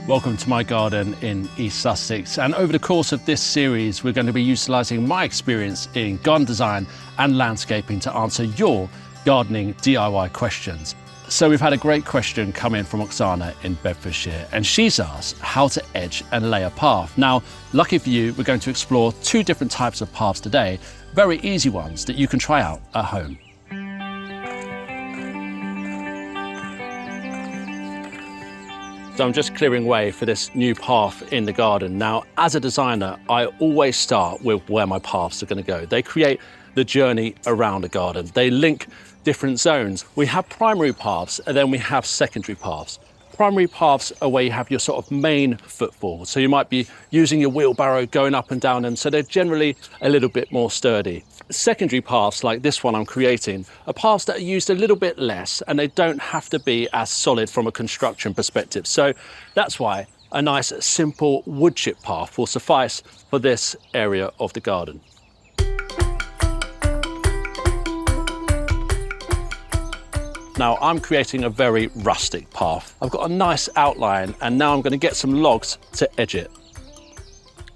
Welcome to my garden in East Sussex, and over the course of this series we're going to be utilising my experience in garden design and landscaping to answer your gardening DIY questions. So we've had a great question come in from Oksana in Bedfordshire, and she's asked how to edge and lay a path. Now, lucky for you, we're going to explore two different types of paths today, very easy ones that you can try out at home. So I'm just clearing way for this new path in the garden. Now, as a designer, I always start with where my paths are going to go. They create the journey around a garden. They link different zones. We have primary paths and then we have secondary paths. Primary paths are where you have your sort of main footfall. So you might be using your wheelbarrow going up and down them, so they're generally a little bit more sturdy. Secondary paths, like this one I'm creating, are paths that are used a little bit less and they don't have to be as solid from a construction perspective. So that's why a nice simple wood chip path will suffice for this area of the garden. Now I'm creating a very rustic path. I've got a nice outline and now I'm going to get some logs to edge it.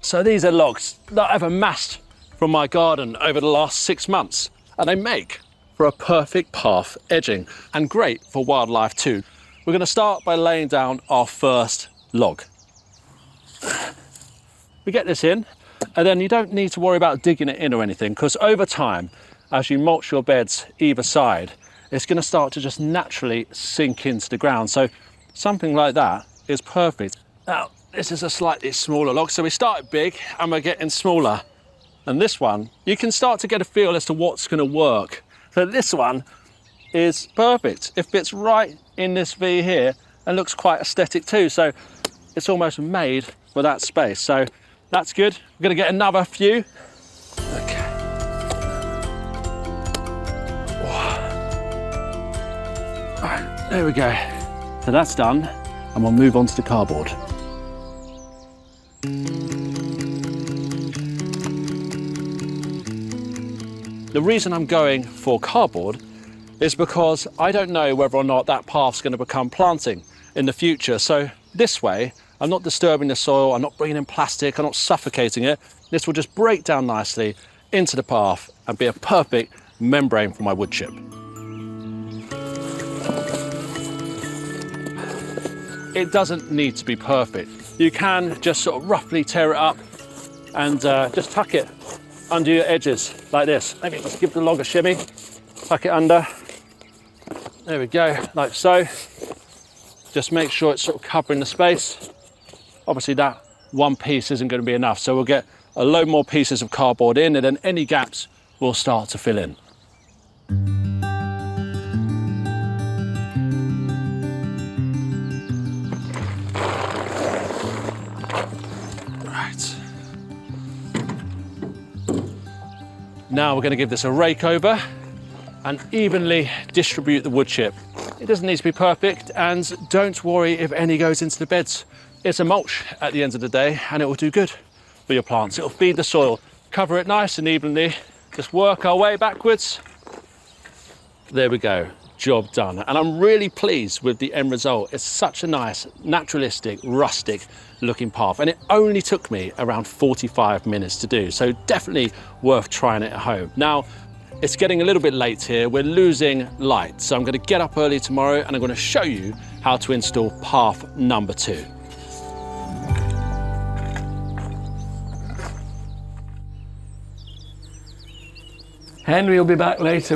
So these are logs that I've amassed from my garden over the last 6 months, and they make for a perfect path edging and great for wildlife too. We're going to start by laying down our first log. We get this in and then you don't need to worry about digging it in or anything, because over time, as you mulch your beds either side, it's going to start to just naturally sink into the ground. So something like that is perfect. Now, this is a slightly smaller log, so we started big and we're getting smaller. And this one, you can start to get a feel as to what's going to work. So this one is perfect. It fits right in this V here and looks quite aesthetic too. So it's almost made for that space. So that's good. We're going to get another few. Okay. All right, there we go. So that's done, and we'll move on to the cardboard. The reason I'm going for cardboard is because I don't know whether or not that path's going to become planting in the future. So this way, I'm not disturbing the soil, I'm not bringing in plastic, I'm not suffocating it. This will just break down nicely into the path and be a perfect membrane for my wood chip. It doesn't need to be perfect. You can just sort of roughly tear it up and just tuck it under your edges like this. Maybe just give the log a shimmy, tuck it under. There we go, like so. Just make sure it's sort of covering the space. Obviously that one piece isn't going to be enough, so we'll get a load more pieces of cardboard in, and then any gaps will start to fill in. Now we're going to give this a rake over and evenly distribute the wood chip. It doesn't need to be perfect, and don't worry if any goes into the beds. It's a mulch at the end of the day and it will do good for your plants. It'll feed the soil. Cover it nice and evenly. Just work our way backwards. There we go. Job done. And I'm really pleased with the end result. It's such a nice, naturalistic, rustic looking path, and it only took me around 45 minutes to do, so definitely worth trying it at home. Now, it's getting a little bit late here, we're losing light, so I'm going to get up early tomorrow and I'm going to show you how to install path number 2. Henry will be back later.